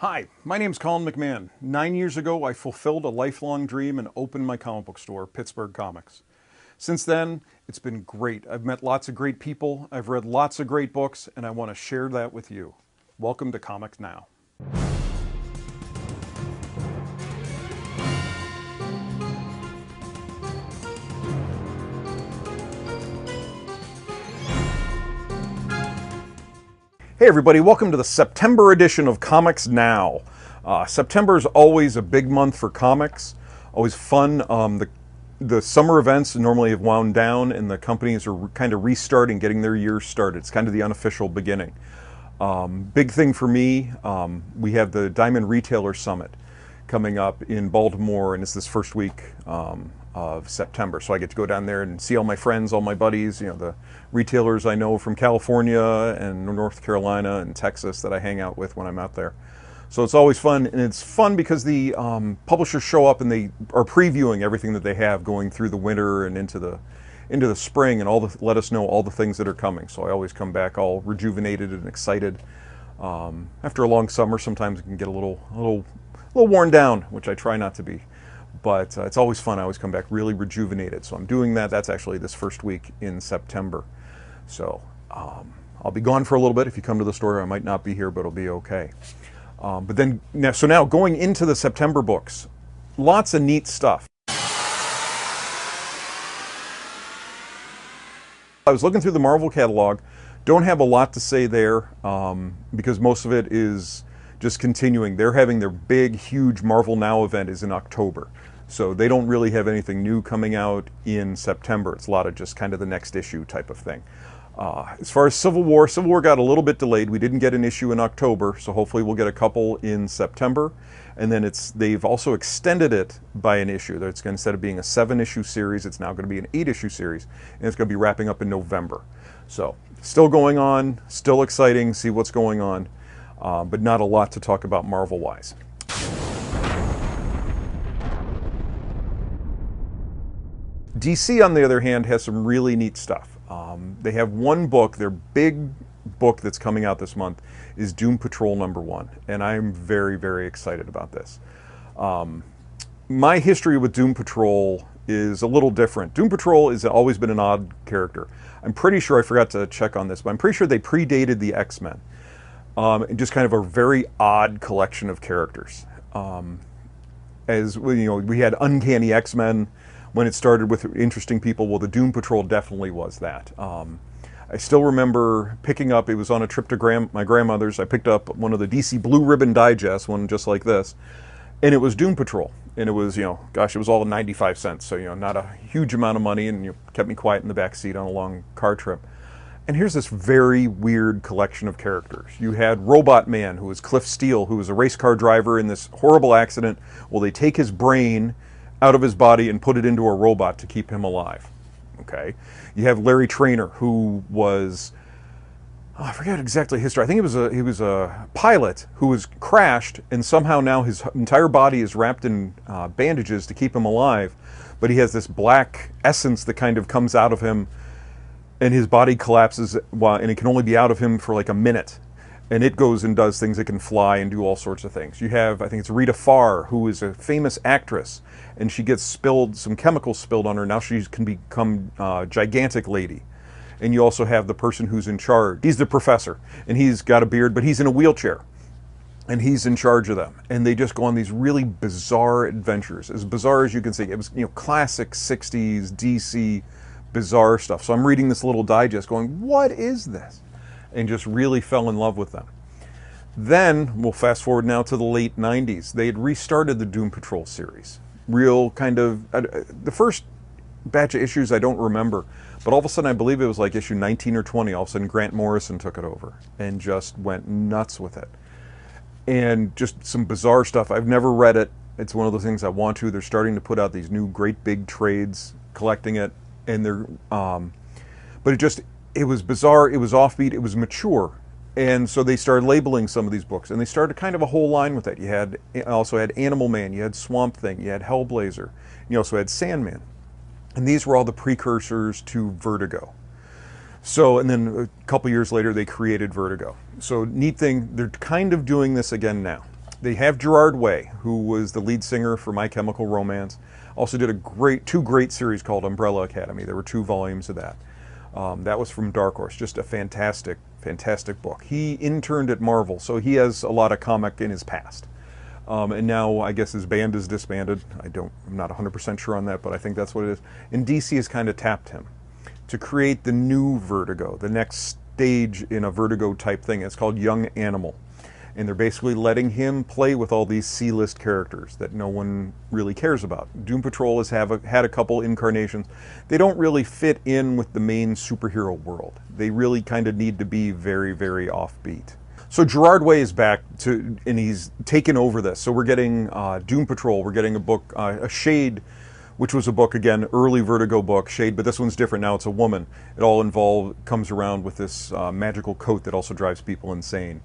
Hi, my name's Colin McMahon. 9 years ago, I fulfilled a lifelong dream and opened my comic book store, Pittsburgh Comics. Since then, it's been great. I've met lots of great people, I've read lots of great books, and I want to share that with you. Welcome to Comics Now. Hey everybody, welcome to the September edition of Comics Now. September is always a big month for comics, always fun. The summer events normally have wound down and the companies are kind of restarting, getting their year started. It's kind of the unofficial beginning. Big thing for me, we have the Diamond Retailer Summit coming up in Baltimore, and it's this first week of September. So I get to go down there and see all my friends, all my buddies, you know, the retailers I know from California and North Carolina and Texas that I hang out with when I'm out there. So it's always fun, and it's fun because the publishers show up and they are previewing everything that they have going through the winter and into the spring, and let us know all the things that are coming. So I always come back all rejuvenated and excited. After a long summer, sometimes it can get a little worn down, which I try not to be. But it's always fun. I always come back really rejuvenated. So I'm doing that. That's actually this first week in September. So I'll be gone for a little bit. If you come to the store, I might not be here, but it'll be okay. But then, so now going into the September books, lots of neat stuff. I was looking through the Marvel catalog. Don't have a lot to say there because most of it is just continuing. They're having their big, huge Marvel Now event is in October. So they don't really have anything new coming out in September. It's a lot of just kind of the next issue type of thing. As far as Civil War got a little bit delayed. We didn't get an issue in October, so hopefully we'll get a couple in September. And then they've also extended it by an issue. It's going, instead of being a 7-issue series, it's now going to be an 8-issue series, and it's going to be wrapping up in November. So still going on, still exciting, see what's going on, but not a lot to talk about Marvel-wise. DC, on the other hand, has some really neat stuff. They have one book, their big book that's coming out this month is Doom Patrol #1, and I'm very, very excited about this. My history with Doom Patrol is a little different. Doom Patrol has always been an odd character. I'm pretty sure, I forgot to check on this, but I'm pretty sure they predated the X-Men. And just kind of a very odd collection of characters. As you know, we had Uncanny X-Men when it started with interesting people. Well, the Doom Patrol definitely was that. I still remember picking up, it was on a trip to my grandmother's, I picked up one of the DC Blue Ribbon Digest, one just like this, and it was Doom Patrol. And it was, you know, gosh, it was all 95 cents, so, you know, not a huge amount of money, and kept me quiet in the back seat on a long car trip. And here's this very weird collection of characters. You had Robot Man, who was Cliff Steele, who was a race car driver in this horrible accident. Well, they take his brain out of his body and put it into a robot to keep him alive. Okay. You have Larry Trainer, who was, I forget exactly his history. I think he was a pilot who was crashed, and somehow now his entire body is wrapped in bandages to keep him alive. But he has this black essence that kind of comes out of him, and his body collapses, and it can only be out of him for like a minute. And it goes and does things. It can fly and do all sorts of things. You have, I think it's Rita Farr, who is a famous actress, and she gets some chemicals spilled on her. Now she can become Gigantic Lady. And you also have the person who's in charge. He's the professor, and he's got a beard, but he's in a wheelchair. And he's in charge of them. And they just go on these really bizarre adventures. As bizarre as you can see. It was, you know, classic 60s DC bizarre stuff. So I'm reading this little digest going, what is this? And just really fell in love with them. Then, we'll fast forward now to the late 90s. They had restarted the Doom Patrol series. Real kind of, the first batch of issues I don't remember, but all of a sudden I believe it was like issue 19 or 20, all of a sudden Grant Morrison took it over and just went nuts with it. And just some bizarre stuff. I've never read it. It's one of those things I want to. They're starting to put out these new great big trades, collecting it, and they're, but it was bizarre, it was offbeat, it was mature. And so they started labeling some of these books, and they started kind of a whole line with it. You also had Animal Man, you had Swamp Thing, you had Hellblazer, you also had Sandman. And these were all the precursors to Vertigo. So, and then a couple years later, they created Vertigo. So, neat thing, they're kind of doing this again now. They have Gerard Way, who was the lead singer for My Chemical Romance. Also did two great series called Umbrella Academy. There were 2 volumes of that. That was from Dark Horse. Just a fantastic, fantastic book. He interned at Marvel, so he has a lot of comic in his past. And now I guess his band is disbanded. I'm not 100% sure on that, but I think that's what it is. And DC has kind of tapped him to create the new Vertigo, the next stage in a Vertigo type thing. It's called Young Animal. And they're basically letting him play with all these C-list characters that no one really cares about. Doom Patrol has had a couple incarnations. They don't really fit in with the main superhero world. They really kind of need to be very, very offbeat. So Gerard Way is back, and he's taken over this. So we're getting Doom Patrol. We're getting a book, a Shade, which was a book, again, early Vertigo book, Shade, but this one's different now. It's a woman. It all comes around with this magical coat that also drives people insane.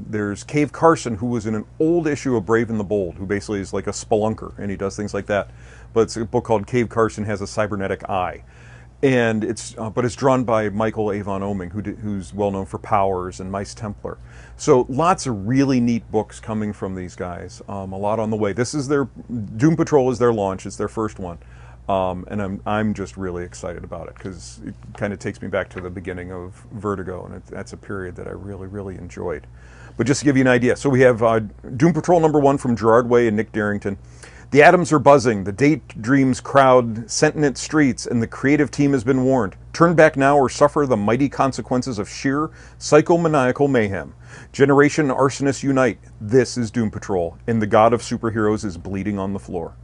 There's Cave Carson, who was in an old issue of Brave and the Bold, who basically is like a spelunker, and he does things like that. But it's a book called Cave Carson Has a Cybernetic Eye. And it's drawn by Michael Avon Oeming, who's well known for Powers and Mice Templar. So lots of really neat books coming from these guys. A lot on the way. This is Doom Patrol is their launch. It's their first one. And I'm just really excited about it because it kind of takes me back to the beginning of Vertigo, and that's a period that I really, really enjoyed. But just to give you an idea, so we have Doom Patrol #1 from Gerard Way and Nick Darrington. The atoms are buzzing, the daydreams crowd sentient streets, and the creative team has been warned. Turn back now or suffer the mighty consequences of sheer psychomaniacal mayhem. Generation arsonists unite. This is Doom Patrol, and the god of superheroes is bleeding on the floor.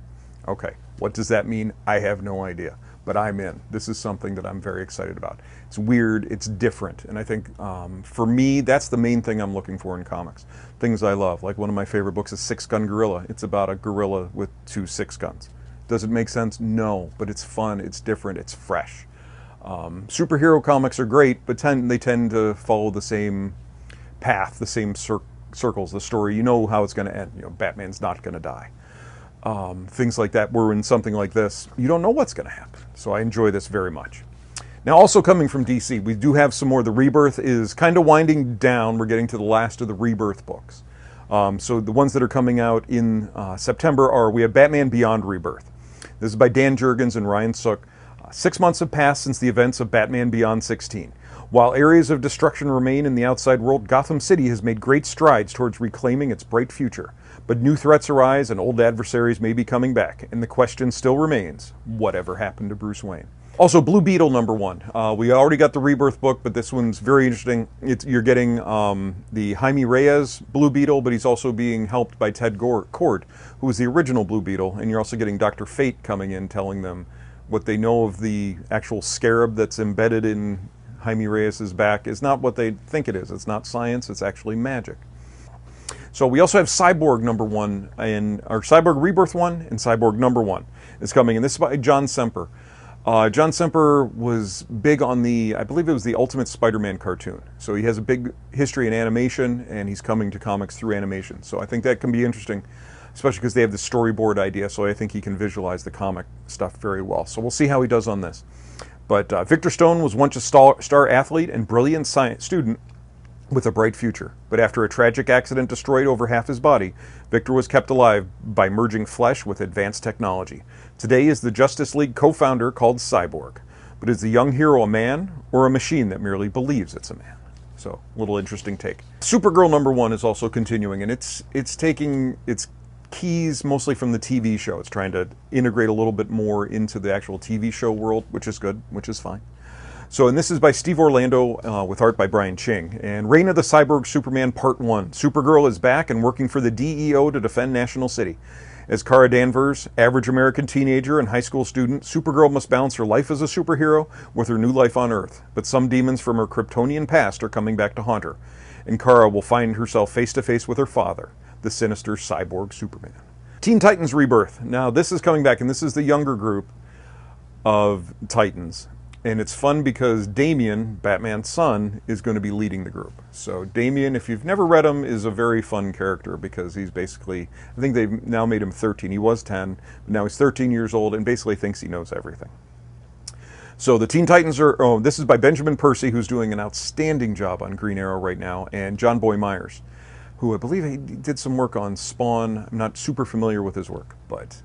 Okay, what does that mean? I have no idea, but I'm in. This is something that I'm very excited about. It's weird, it's different, and I think for me, that's the main thing I'm looking for in comics. Things I love, like one of my favorite books is Six Gun Gorilla. It's about a gorilla with 2 6 guns. Does it make sense? No, but it's fun, it's different, it's fresh. Superhero comics are great, but they tend to follow the same path, the same circles, the story. You know how it's going to end. You know, Batman's not going to die. Things like that, where in something like this, you don't know what's going to happen. So I enjoy this very much. Now, also coming from DC, we do have some more. The Rebirth is kind of winding down. We're getting to the last of the Rebirth books. So the ones that are coming out in September we have Batman Beyond Rebirth. This is by Dan Jurgens and Ryan Sook. 6 months have passed since the events of Batman Beyond 16. While areas of destruction remain in the outside world, Gotham City has made great strides towards reclaiming its bright future. But new threats arise and old adversaries may be coming back, and the question still remains, whatever happened to Bruce Wayne? Also, Blue Beetle #1. We already got the Rebirth book, but this one's very interesting. You're getting the Jaime Reyes Blue Beetle, but he's also being helped by Ted Kord, who was the original Blue Beetle, and you're also getting Dr. Fate coming in telling them what they know of the actual scarab that's embedded in Jaime Reyes' back is not what they think it is. It's not science, it's actually magic. So we also have Cyborg #1, or Cyborg Rebirth 1 and Cyborg #1 is coming, and this is by John Semper. John Semper was big on I believe it was the Ultimate Spider-Man cartoon. So he has a big history in animation, and he's coming to comics through animation. So I think that can be interesting, especially because they have the storyboard idea, so I think he can visualize the comic stuff very well. So we'll see how he does on this. But Victor Stone was once a star athlete and brilliant science student with a bright future. But after a tragic accident destroyed over half his body, Victor was kept alive by merging flesh with advanced technology. Today he is the Justice League co-founder called Cyborg. But is the young hero a man or a machine that merely believes it's a man? So, a little interesting take. Supergirl #1 is also continuing, and it's taking its keys mostly from the TV show. It's trying to integrate a little bit more into the actual TV show world, which is good, which is fine. So, and this is by Steve Orlando with art by Brian Ching. And Reign of the Cyborg Superman Part 1. Supergirl is back and working for the DEO to defend National City. As Kara Danvers, average American teenager and high school student, Supergirl must balance her life as a superhero with her new life on Earth. But some demons from her Kryptonian past are coming back to haunt her. And Kara will find herself face to face with her father, the sinister cyborg Superman. Teen Titans Rebirth. Now this is coming back, and this is the younger group of Titans. And it's fun because Damian, Batman's son, is going to be leading the group. So Damian, if you've never read him, is a very fun character because he's basically, I think they've now made him 13. He was 10, but now he's 13 years old and basically thinks he knows everything. So the Teen Titans this is by Benjamin Percy, who's doing an outstanding job on Green Arrow right now, and John Boy Myers. who I believe he did some work on Spawn. I'm not super familiar with his work, but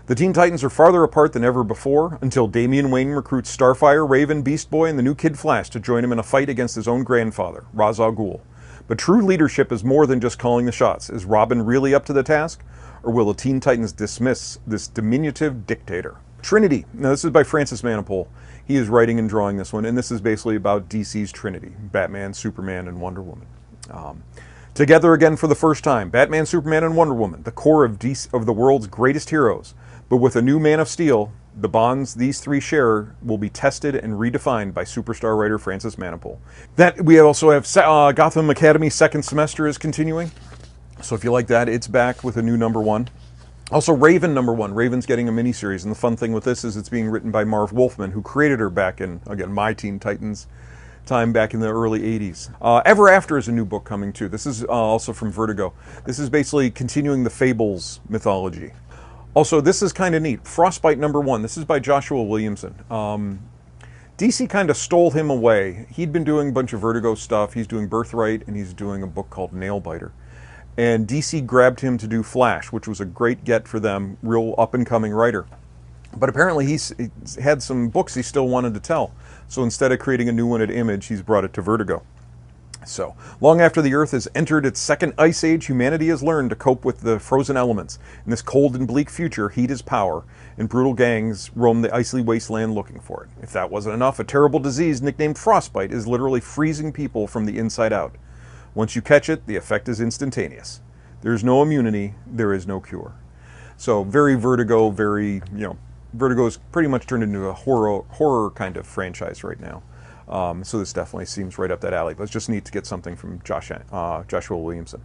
the Teen Titans are farther apart than ever before until Damian Wayne recruits Starfire, Raven, Beast Boy, and the new Kid Flash to join him in a fight against his own grandfather, Ra's al Ghul. But true leadership is more than just calling the shots. Is Robin really up to the task? Or will the Teen Titans dismiss this diminutive dictator? Trinity. Now, this is by Francis Manapul. He is writing and drawing this one, and this is basically about DC's Trinity, Batman, Superman, and Wonder Woman. Together again for the first time, Batman, Superman, and Wonder Woman, the core of the world's greatest heroes. But with a new Man of Steel, the bonds these three share will be tested and redefined by superstar writer Francis Manapul. We also have Gotham Academy second semester is continuing. So if you like that, it's back with a new #1. Also, Raven #1. Raven's getting a miniseries, and the fun thing with this is it's being written by Marv Wolfman, who created her back in, again, my Teen Titans time back in the early 80s. Ever After is a new book coming too. This is also from Vertigo. This is basically continuing the Fables mythology. Also, this is kind of neat. Frostbite #1. This is by Joshua Williamson. DC kind of stole him away. He'd been doing a bunch of Vertigo stuff. He's doing Birthright, and he's doing a book called Nailbiter. And DC grabbed him to do Flash, which was a great get for them, real up-and-coming writer. But apparently he had some books he still wanted to tell. So instead of creating a new one at Image, he's brought it to Vertigo. So, long after the Earth has entered its second ice age, humanity has learned to cope with the frozen elements. In this cold and bleak future, heat is power, and brutal gangs roam the icy wasteland looking for it. If that wasn't enough, a terrible disease nicknamed Frostbite is literally freezing people from the inside out. Once you catch it, the effect is instantaneous. There's no immunity, there is no cure. So very Vertigo, Vertigo's pretty much turned into a horror kind of franchise right now. So this definitely seems right up that alley. But it's just neat to get something from Joshua Williamson.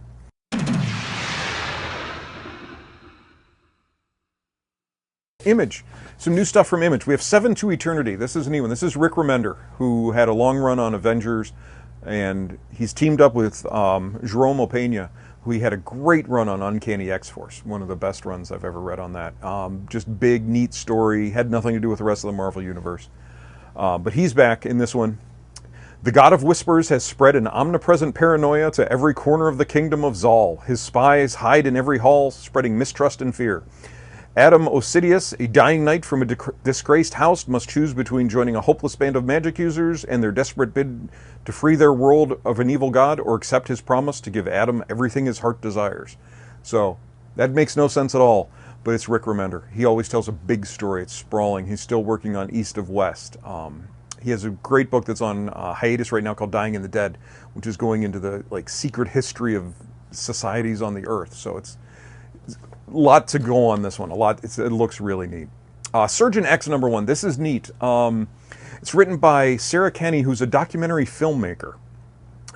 Image. Some new stuff from Image. We have 7 to Eternity. This is a new one. This is Rick Remender, who had a long run on Avengers, and he's teamed up with Jerome Opeña, who he had a great run on Uncanny X-Force, one of the best runs I've ever read on that. Just big, neat story, had nothing to do with the rest of the Marvel Universe. But he's back in this one. The God of Whispers has spread an omnipresent paranoia to every corner of the kingdom of Zal. His spies hide in every hall, spreading mistrust and fear. Adam Osidius, a dying knight from a disgraced house, must choose between joining a hopeless band of magic users and their desperate bid to free their world of an evil god, or accept his promise to give Adam everything his heart desires. So, that makes no sense at all, but it's Rick Remender. He always tells a big story. It's sprawling. He's still working on East of West. He has a great book that's on hiatus right now called Dying in the Dead, which is going into the secret history of societies on the Earth. So it's a lot to go on this one. It looks really neat. Surgeon X #1. This is neat. It's written by Sarah Kenny, who's a documentary filmmaker.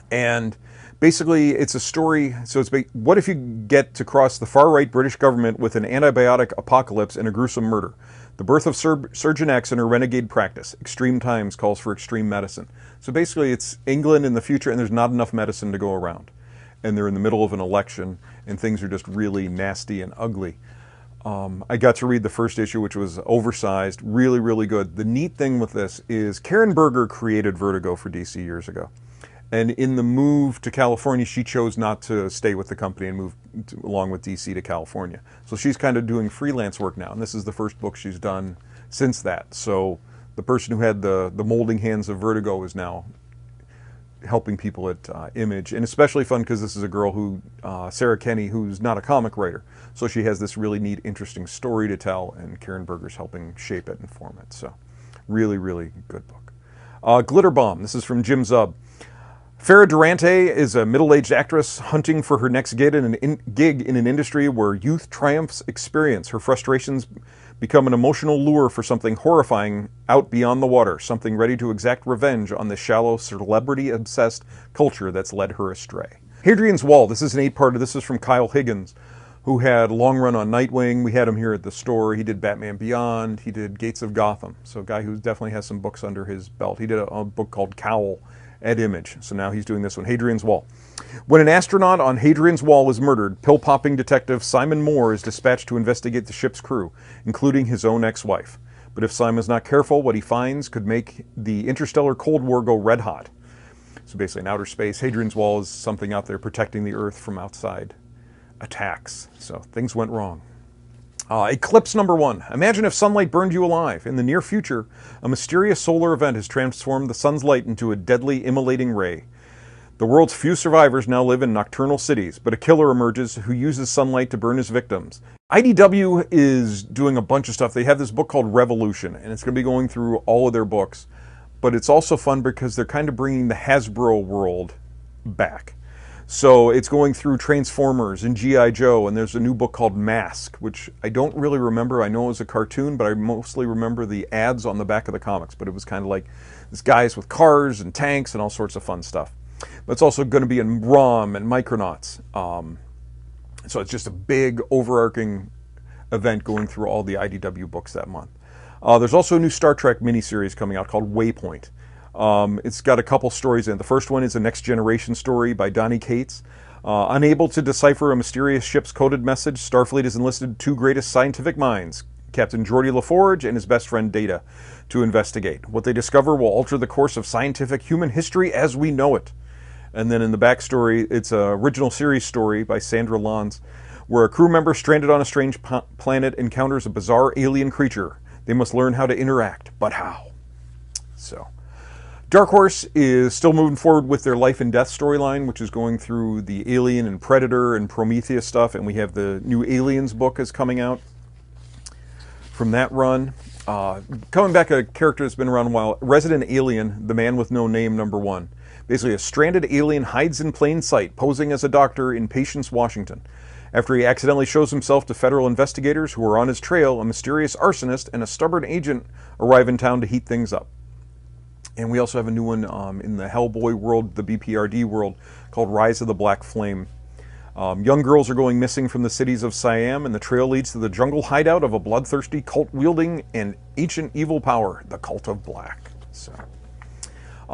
And basically, it's a story. So it's what if you get to cross the far-right British government with an antibiotic apocalypse and a gruesome murder? The birth of Surgeon X and her renegade practice. Extreme times calls for extreme medicine. So basically, it's England in the future, and there's not enough medicine to go around. And they're in the middle of an election, and things are just really nasty and ugly. I got to read the first issue, which was oversized, really, really good. The neat thing with this is Karen Berger created Vertigo for DC years ago. And in the move to California, she chose not to stay with the company and move along with DC to California. So she's kind of doing freelance work now, and this is the first book she's done since that. So the person who had the molding hands of Vertigo is now helping people at Image, and especially fun because this is a girl who, Sarah Kenny, who's not a comic writer. So she has this really neat, interesting story to tell, and Karen Berger's helping shape it and form it. So really, really good book. Glitter Bomb. This is from Jim Zub. Farah Durante is a middle-aged actress hunting for her next gig in an industry where youth triumphs experience. Her frustrations become an emotional lure for something horrifying out beyond the water, something ready to exact revenge on the shallow, celebrity-obsessed culture that's led her astray. Hadrian's Wall. This is an 8-parter. This is from Kyle Higgins, who had a long run on Nightwing. We had him here at the store. He did Batman Beyond. He did Gates of Gotham. So a guy who definitely has some books under his belt. He did a book called Cowl at Image. So now he's doing this one, Hadrian's Wall. When an astronaut on Hadrian's Wall is murdered, pill-popping detective Simon Moore is dispatched to investigate the ship's crew, including his own ex-wife. But if Simon's not careful, what he finds could make the interstellar Cold War go red hot. So basically in outer space, Hadrian's Wall is something out there protecting the Earth from outside attacks. So things went wrong. Eclipse number 1. Imagine if sunlight burned you alive. In the near future, a mysterious solar event has transformed the sun's light into a deadly, immolating ray. The world's few survivors now live in nocturnal cities, but a killer emerges who uses sunlight to burn his victims. IDW is doing a bunch of stuff. They have this book called Revolution, and it's going to be going through all of their books. But it's also fun because they're kind of bringing the Hasbro world back. So it's going through Transformers and G.I. Joe, and there's a new book called Mask, which I don't really remember. I know it was a cartoon, but I mostly remember the ads on the back of the comics. But it was kind of like these guys with cars and tanks and all sorts of fun stuff. But it's also going to be in ROM and Micronauts. So it's just a big overarching event going through all the IDW books that month. There's also a new Star Trek miniseries coming out called Waypoint. It's got a couple stories in it. The first one is a Next Generation story by Donny Cates. Unable to decipher a mysterious ship's coded message, Starfleet has enlisted two greatest scientific minds, Captain Geordi LaForge and his best friend Data, to investigate. What they discover will alter the course of scientific human history as we know it. And then in the backstory, it's an original series story by Sandra Lons, where a crew member stranded on a strange planet encounters a bizarre alien creature. They must learn how to interact, but how? So, Dark Horse is still moving forward with their Life and Death storyline, which is going through the Alien and Predator and Prometheus stuff, and we have the new Aliens book is coming out from that run. Coming back, a character that's been around a while, Resident Alien, the Man with No Name, number 1. Basically, a stranded alien hides in plain sight, posing as a doctor in Patience, Washington. After he accidentally shows himself to federal investigators who are on his trail, a mysterious arsonist and a stubborn agent arrive in town to heat things up. And we also have a new one in the Hellboy world, the BPRD world, called Rise of the Black Flame. Young girls are going missing from the cities of Siam, and the trail leads to the jungle hideout of a bloodthirsty, cult-wielding, and ancient evil power, the Cult of Black. So,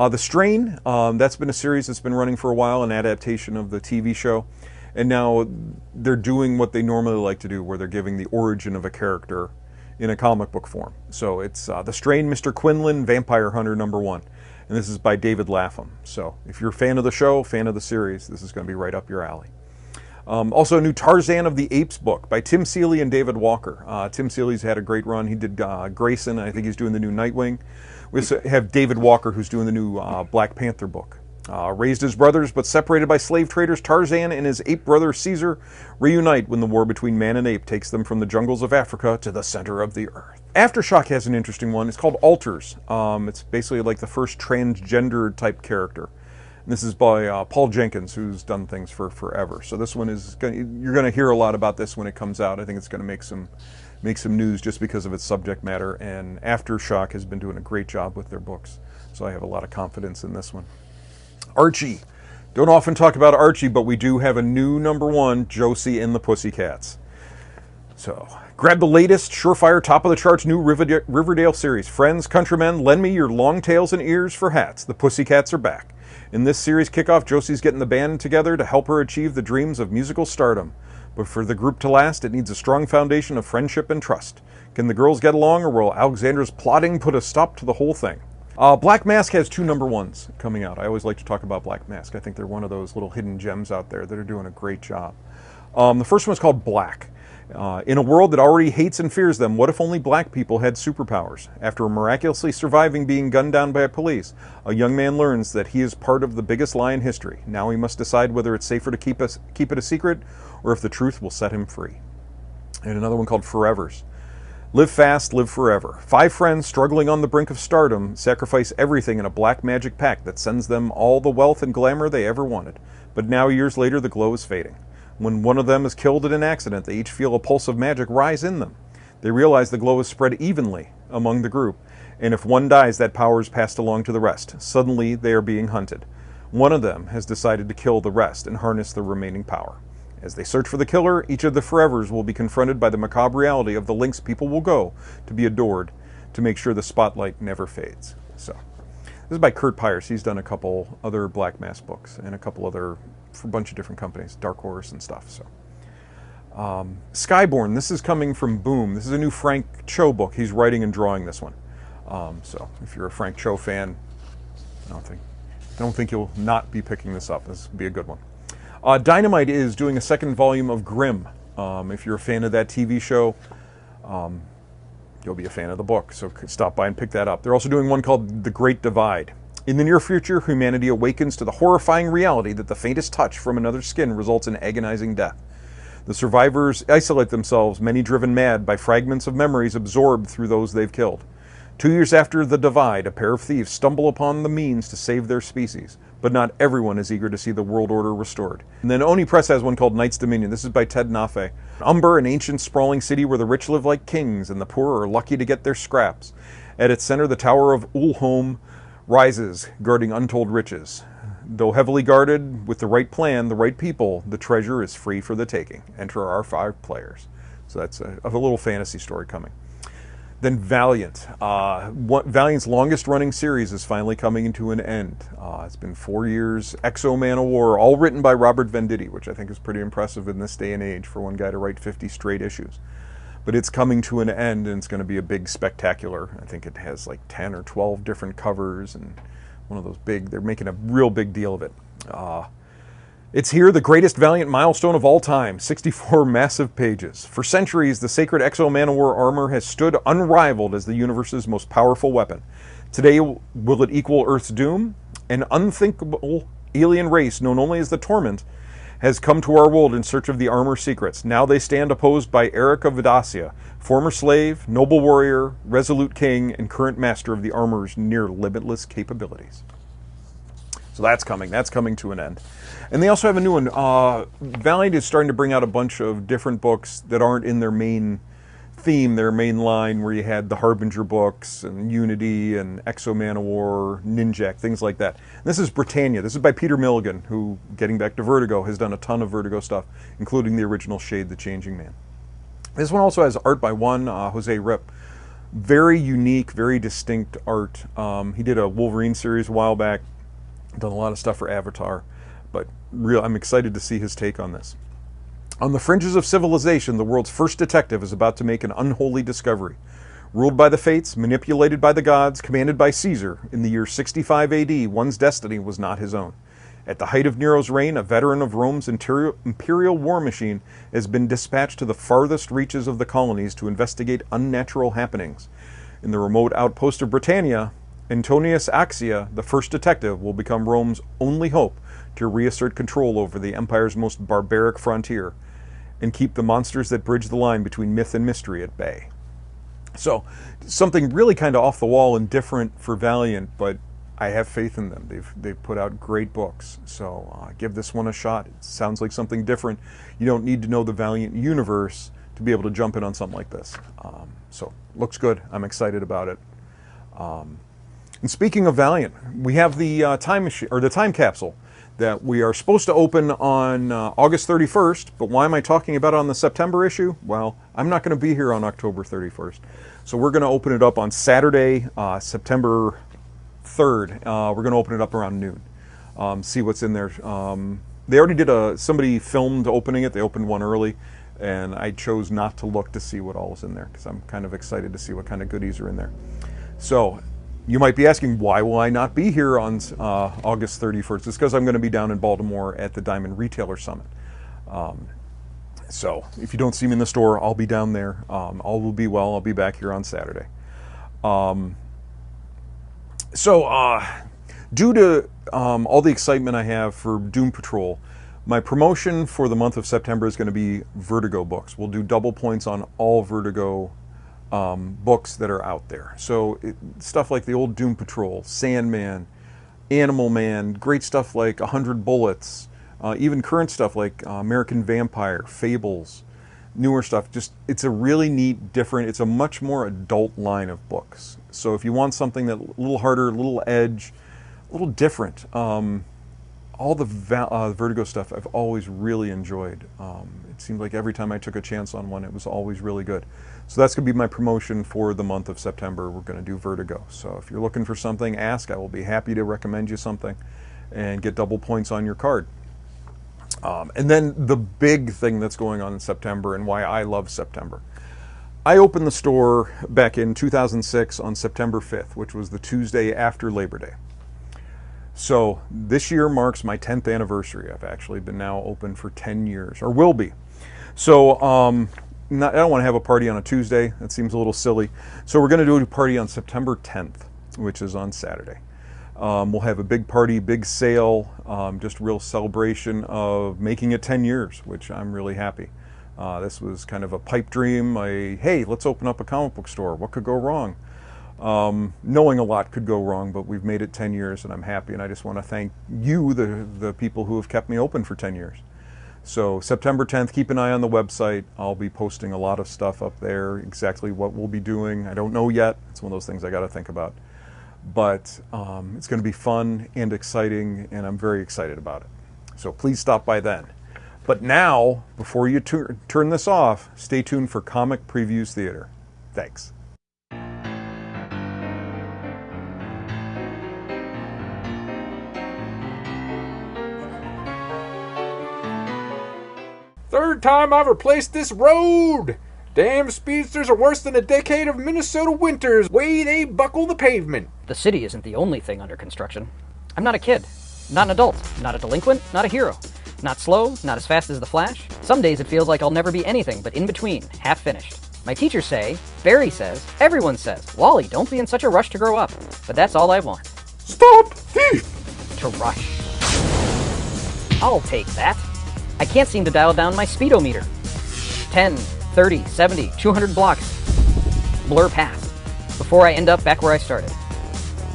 The Strain, that's been a series that's been running for a while, an adaptation of the TV show. And now they're doing what they normally like to do, where they're giving the origin of a character in a comic book form. So it's The Strain, Mr. Quinlan, Vampire Hunter, number 1. And this is by David Lapham. So if you're a fan of the show, fan of the series, this is going to be right up your alley. Also a new Tarzan of the Apes book by Tim Seeley and David Walker. Tim Seeley's had a great run. He did Grayson. I think he's doing the new Nightwing. We also have David Walker, who's doing the new Black Panther book. Raised as brothers but separated by slave traders, Tarzan and his ape brother Caesar reunite when the war between man and ape takes them from the jungles of Africa to the center of the earth. Aftershock has an interesting one. It's called Alters. It's basically like the first transgender type character. And this is by Paul Jenkins, who's done things for forever. So this one is you're going to hear a lot about this when it comes out. I think it's going to make some news just because of its subject matter. And Aftershock has been doing a great job with their books. So I have a lot of confidence in this one. Archie. Don't often talk about Archie, but we do have a new number 1, Josie and the Pussycats. So, grab the latest, surefire, top-of-the-charts new Riverdale series. Friends, countrymen, lend me your long tails and ears for hats. The Pussycats are back. In this series kickoff, Josie's getting the band together to help her achieve the dreams of musical stardom. But for the group to last, it needs a strong foundation of friendship and trust. Can the girls get along, or will Alexandra's plotting put a stop to the whole thing? Black Mask has 2 number 1s coming out. I always like to talk about Black Mask. I think they're one of those little hidden gems out there that are doing a great job. The first one is called Black. In a world that already hates and fears them, what if only black people had superpowers? After miraculously surviving being gunned down by police, a young man learns that he is part of the biggest lie in history. Now he must decide whether it's safer to keep it a secret or if the truth will set him free. And another one called Forevers. Live fast, live forever. 5 friends struggling on the brink of stardom sacrifice everything in a black magic pact that sends them all the wealth and glamour they ever wanted. But now, years later, the glow is fading. When one of them is killed in an accident, they each feel a pulse of magic rise in them. They realize the glow is spread evenly among the group, and if one dies, that power is passed along to the rest. Suddenly, they are being hunted. One of them has decided to kill the rest and harness the remaining power. As they search for the killer, each of the Forevers will be confronted by the macabre reality of the lengths people will go to be adored to make sure the spotlight never fades. So, this is by Kurt Pyers. He's done a couple other Black Mask books and a couple other for a bunch of different companies, Dark Horse and stuff. So, Skyborn. This is coming from Boom. This is a new Frank Cho book. He's writing and drawing this one. So, if you're a Frank Cho fan, I don't think don't think you'll not be picking this up. This will be a good one. Dynamite is doing a second volume of Grimm. If you're a fan of that TV show, you'll be a fan of the book, so stop by and pick that up. They're also doing one called The Great Divide. In the near future, humanity awakens to the horrifying reality that the faintest touch from another's skin results in agonizing death. The survivors isolate themselves, many driven mad by fragments of memories absorbed through those they've killed. 2 years after the divide, a pair of thieves stumble upon the means to save their species, but not everyone is eager to see the world order restored. And then Oni Press has one called Knight's Dominion. This is by Ted Nafe. Umber, an ancient sprawling city where the rich live like kings and the poor are lucky to get their scraps. At its center, the Tower of Ulholm rises, guarding untold riches. Though heavily guarded, with the right plan, the right people, the treasure is free for the taking. Enter our 5 players. So that's a little fantasy story coming. Then Valiant. Valiant's longest running series is finally coming to an end. It's been 4 years. X-O Manowar, all written by Robert Venditti, which I think is pretty impressive in this day and age for one guy to write 50 straight issues. But it's coming to an end, and it's going to be a big spectacular. I think it has like 10 or 12 different covers, and one of those big, they're making a real big deal of it. It's here, the greatest Valiant milestone of all time, 64 massive pages. For centuries, the sacred X-O Manowar armor has stood unrivaled as the universe's most powerful weapon. Today, will it equal Earth's doom? An unthinkable alien race known only as the Torment has come to our world in search of the armor's secrets. Now they stand opposed by Eric of Vidacia, former slave, noble warrior, resolute king, and current master of the armor's near limitless capabilities. So that's coming to an end. And they also have a new one. Valiant is starting to bring out a bunch of different books that aren't in their main theme, their main line, where you had the Harbinger books and Unity and X-O Manowar, Ninjak, things like that. And this is Britannia. This is by Peter Milligan, who, getting back to Vertigo, has done a ton of Vertigo stuff, including the original Shade the Changing Man. This one also has art by Jose Rip. Very unique, very distinct art. He did a Wolverine series a while back, done a lot of stuff for Avatar, but I'm excited to see his take on this. On the fringes of civilization, the world's first detective is about to make an unholy discovery. Ruled by the fates, manipulated by the gods, commanded by Caesar, in the year 65 AD, one's destiny was not his own. At the height of Nero's reign, a veteran of Rome's imperial war machine has been dispatched to the farthest reaches of the colonies to investigate unnatural happenings. In the remote outpost of Britannia, Antonius Axia, the first detective, will become Rome's only hope to reassert control over the empire's most barbaric frontier and keep the monsters that bridge the line between myth and mystery at bay. So, something really kind of off the wall and different for Valiant, but I have faith in them. They've put out great books, so give this one a shot. It sounds like something different. You don't need to know the Valiant universe to be able to jump in on something like this. So, looks good. I'm excited about it. And speaking of Valiant, we have the time machine, or the time capsule, that we are supposed to open on August 31st, but why am I talking about it on the September issue? Well, I'm not going to be here on October 31st. So we're going to open it up on Saturday, September 3rd. We're going to open it up around noon. See what's in there. They already did somebody filmed opening it. They opened one early, and I chose not to look to see what all is in there because I'm kind of excited to see what kind of goodies are in there. So, you might be asking, why will I not be here on August 31st? It's because I'm going to be down in Baltimore at the Diamond Retailer Summit. So if you don't see me in the store, I'll be down there. All will be well. I'll be back here on Saturday. Due to all the excitement I have for Doom Patrol, my promotion for the month of September is going to be Vertigo books. We'll do double points on all Vertigo books that are out there. So stuff like the old Doom Patrol, Sandman, Animal Man, great stuff like 100 Bullets, even current stuff like American Vampire, Fables, newer stuff. Just, it's a really neat, different, it's a much more adult line of books. So if you want something that a little harder, a little edge, a little different, all the Vertigo stuff I've always really enjoyed. It seemed like every time I took a chance on one, it was always really good. So that's going to be my promotion for the month of September. We're going to do Vertigo. So if you're looking for something, ask. I will be happy to recommend you something and get double points on your card. And then the big thing that's going on in September and why I love September. I opened the store back in 2006 on September 5th, which was the Tuesday after Labor Day. So this year marks my 10th anniversary. I've actually been now open for 10 years, or will be. So I don't want to have a party on a Tuesday. That seems a little silly. So we're going to do a party on September 10th, which is on Saturday. We'll have a big party, big sale, just real celebration of making it 10 years, which I'm really happy. This was kind of a pipe dream. Hey, let's open up a comic book store. What could go wrong? Knowing a lot could go wrong, but we've made it 10 years and I'm happy, and I just want to thank you, the people who have kept me open for 10 years. So September 10th, keep an eye on the website. I'll be posting a lot of stuff up there, exactly what we'll be doing. I don't know yet. It's one of those things I got to think about. But it's going to be fun and exciting, and I'm very excited about it. So please stop by then. But now, before you turn this off, stay tuned for Comic Previews Theater. Thanks. Third time I've replaced this road! Damn speedsters are worse than a decade of Minnesota winters. Way they buckle the pavement. The city isn't the only thing under construction. I'm not a kid, not an adult, not a delinquent, not a hero. Not slow, not as fast as the Flash. Some days it feels like I'll never be anything but in between, half finished. My teachers say, Barry says, everyone says, Wally, don't be in such a rush to grow up. But that's all I want. Stop thief! To rush. I'll take that. I can't seem to dial down my speedometer. 10, 30, 70, 200 blocks. Blur past. Before I end up back where I started.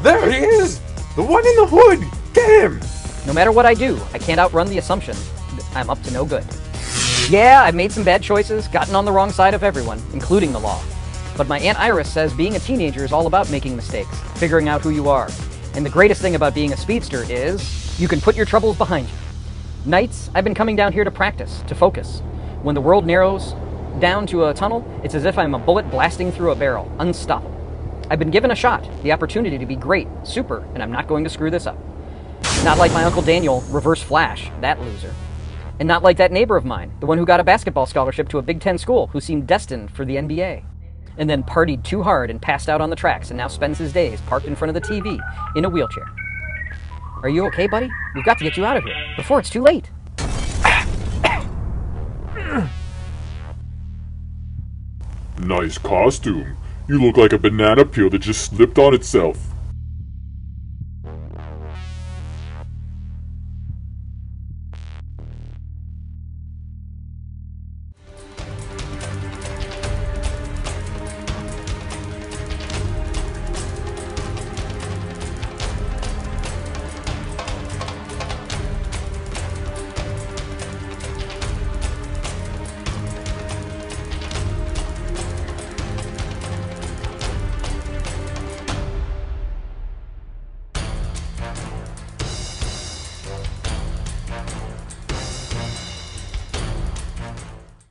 There he is! The one in the hood! Get him! No matter what I do, I can't outrun the assumption that I'm up to no good. Yeah, I've made some bad choices, gotten on the wrong side of everyone, including the law. But my Aunt Iris says being a teenager is all about making mistakes, figuring out who you are. And the greatest thing about being a speedster is you can put your troubles behind you. Nights, I've been coming down here to practice, to focus. When the world narrows down to a tunnel, it's as if I'm a bullet blasting through a barrel, unstoppable. I've been given a shot, the opportunity to be great, super, and I'm not going to screw this up. Not like my Uncle Daniel, Reverse Flash, that loser. And not like that neighbor of mine, the one who got a basketball scholarship to a Big Ten school, who seemed destined for the NBA. And then partied too hard and passed out on the tracks and now spends his days parked in front of the TV, in a wheelchair. Are you okay, buddy? We've got to get you out of here, before it's too late. Nice costume. You look like a banana peel that just slipped on itself.